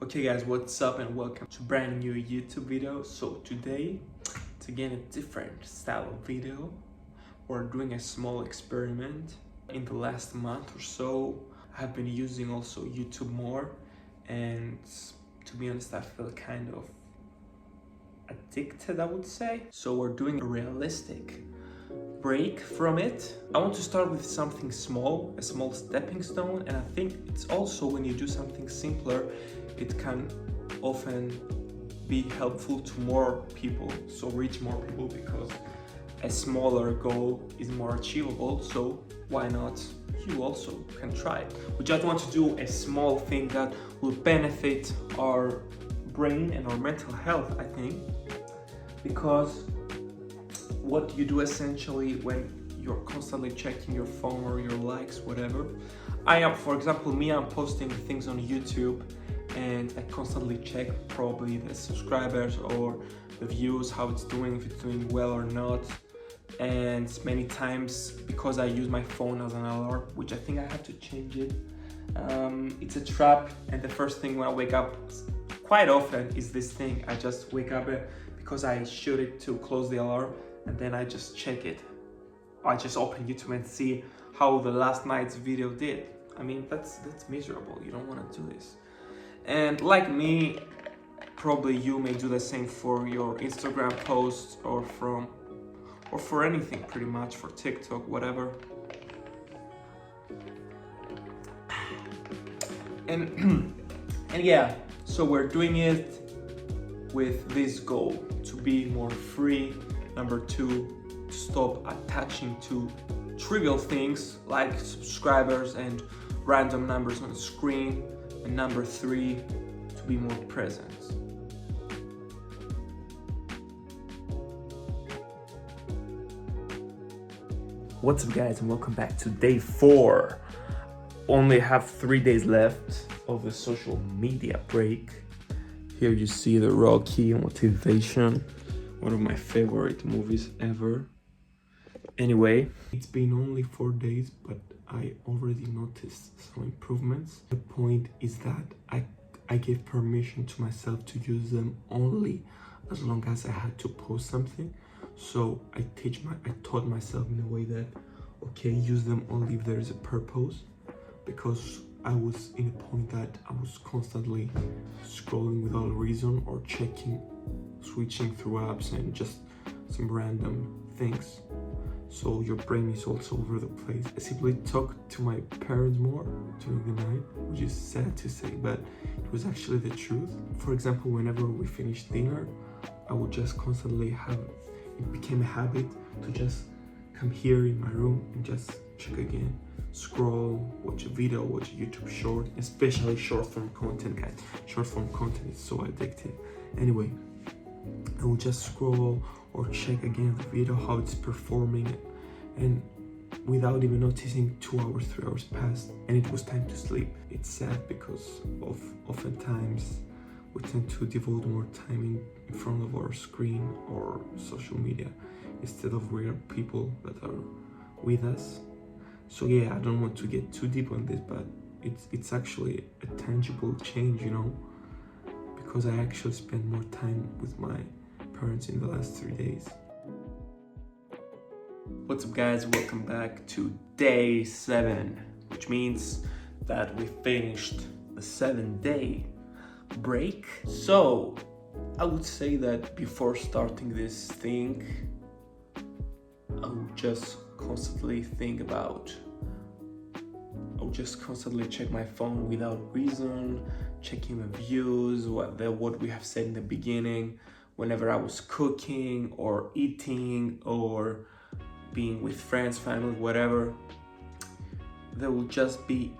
Okay guys, what's up and welcome to brand new YouTube video. So today it's again a different style of video. We're doing a small experiment. In the last month or so I've been using also YouTube more, and to be honest I feel kind of addicted, I would say. So we're doing a realistic break from it. I want to start with something small, a small stepping stone, and I think it's also when you do something simpler, it can often be helpful to more people, so reach more people, because a smaller goal is more achievable. So why not you also can try it. We just want to do a small thing that will benefit our brain and our mental health, I think, because what you do essentially when you're constantly checking your phone or your likes, whatever. For example, I'm posting things on YouTube and I constantly check probably the subscribers or the views, how it's doing, if it's doing well or not. And many times, because I use my phone as an alarm, which I think I have to change it, it's a trap. And the first thing when I wake up quite often is this thing. I just wake up because I shoot it to close the alarm, and then I just check it. I just open YouTube and see how the last night's video did. I mean, that's miserable. You don't want to do this. And like me, probably you may do the same for your Instagram posts or for anything, pretty much, for TikTok, whatever. And yeah, so we're doing it with this goal to be more free. Number two, to stop attaching to trivial things like subscribers and random numbers on the screen. And number three, to be more present. What's up guys, and welcome back to day 4. Only have 3 days left of the social media break. Here you see the Rocky Motivation, one of my favorite movies ever. Anyway, it's been only 4 days, but I already noticed some improvements. The point is that I gave permission to myself to use them only as long as I had to post something. So I taught myself in a way that, okay, use them only if there is a purpose, because I was in a point that I was constantly scrolling without a reason or switching through apps and just some random things. So your brain is also over the place. I simply talked to my parents more during the night, which is sad to say, but it was actually the truth. For example, whenever we finished dinner, I would just constantly it became a habit to just come here in my room and just check again, scroll, watch a video, watch a YouTube short, especially short form content, guys. Short form content is so addictive. Anyway, I would just scroll or check again the video, how it's performing, and without even noticing 2 hours, 3 hours passed, and it was time to sleep. It's sad because oftentimes we tend to devote more time in front of our screen or social media instead of real people that are with us. So yeah, I don't want to get too deep on this, but it's actually a tangible change, you know, because I actually spent more time with my parents in the last 3 days. What's up guys, welcome back to day 7, which means that we finished the 7-day break. So I would say that before starting this thing, I would just constantly check my phone without reason, checking the views, what we have said in the beginning, whenever I was cooking or eating or being with friends, family, whatever. There will just be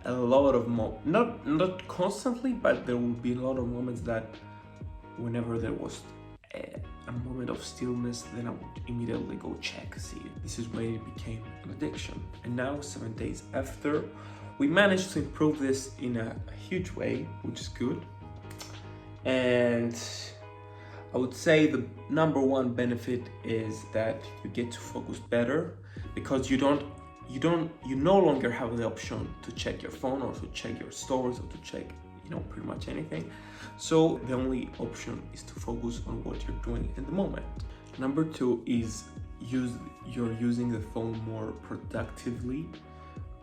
a lot of not constantly, but there will be a lot of moments that whenever there was a moment of stillness, then I would immediately go check, see. This is when it became an addiction. And now, 7 days after, we managed to improve this in a huge way, which is good. And I would say the number one benefit is that you get to focus better, because you no longer have the option to check your phone or to check your stories or to check pretty much anything. So the only option is to focus on what you're doing in the moment. Number 2 is you're using the phone more productively,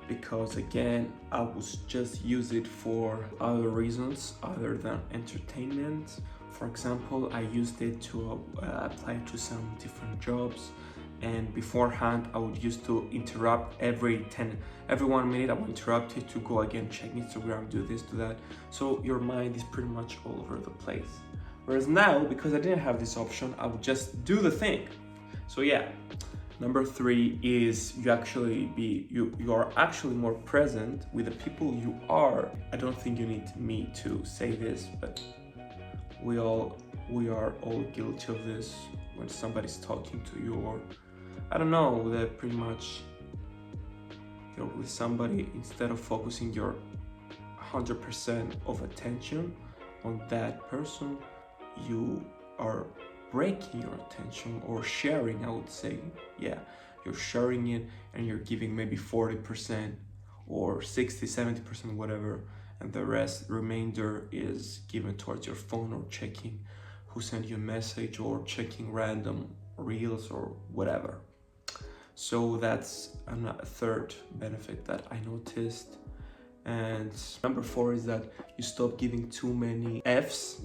because again, I was just use it for other reasons other than entertainment. For example, I used it to apply to some different jobs, and beforehand I would used to interrupt every 1 minute. I would interrupt it to go again, check Instagram, do this, do that. So your mind is pretty much all over the place. Whereas now, because I didn't have this option, I would just do the thing. So yeah, number 3 is you are actually more present with the people you are. I don't think you need me to say this, but we are all guilty of this. When somebody's talking to you, or I don't know, they're pretty much you're with somebody, instead of focusing your 100% of attention on that person, you are breaking your attention, or sharing, I would say. Yeah, you're sharing it and you're giving maybe 40% or 60-70%, whatever, and the remainder is given towards your phone, or checking who sent you a message, or checking random reels or whatever. So that's a third benefit that I noticed. And number 4 is that you stop giving too many F's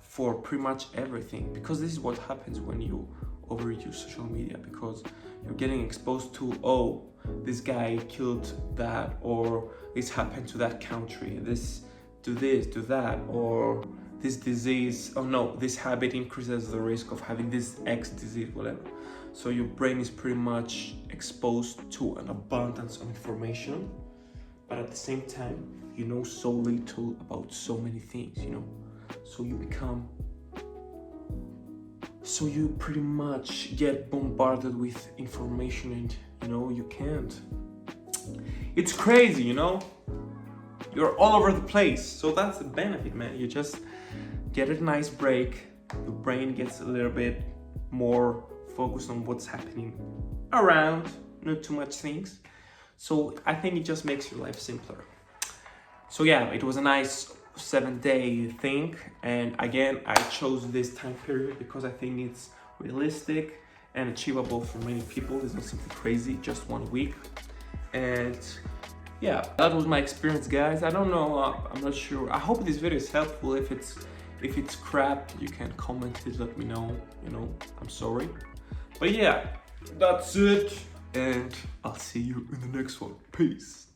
for pretty much everything, because this is what happens when you overuse social media, because you're getting exposed to, oh, this guy killed that, or this happened to that country, this, do that, or this disease, oh no, this habit increases the risk of having this X disease, whatever. So your brain is pretty much exposed to an abundance of information, but at the same time, you know so little about so many things, so you pretty much get bombarded with information, and you can't. It's crazy, you're all over the place. So that's the benefit, man. You just get a nice break, your brain gets a little bit more focused on what's happening around, not too much things. So I think it just makes your life simpler. So yeah, it was a nice 7-day thing, and again, I chose this time period because I think it's realistic and achievable for many people. It's not something crazy, just 1 week. And yeah, that was my experience, guys. I don't know, I'm not sure. I hope this video is helpful. If it's crap, you can comment it, let me know, I'm sorry. But yeah, that's it, and I'll see you in the next one. Peace.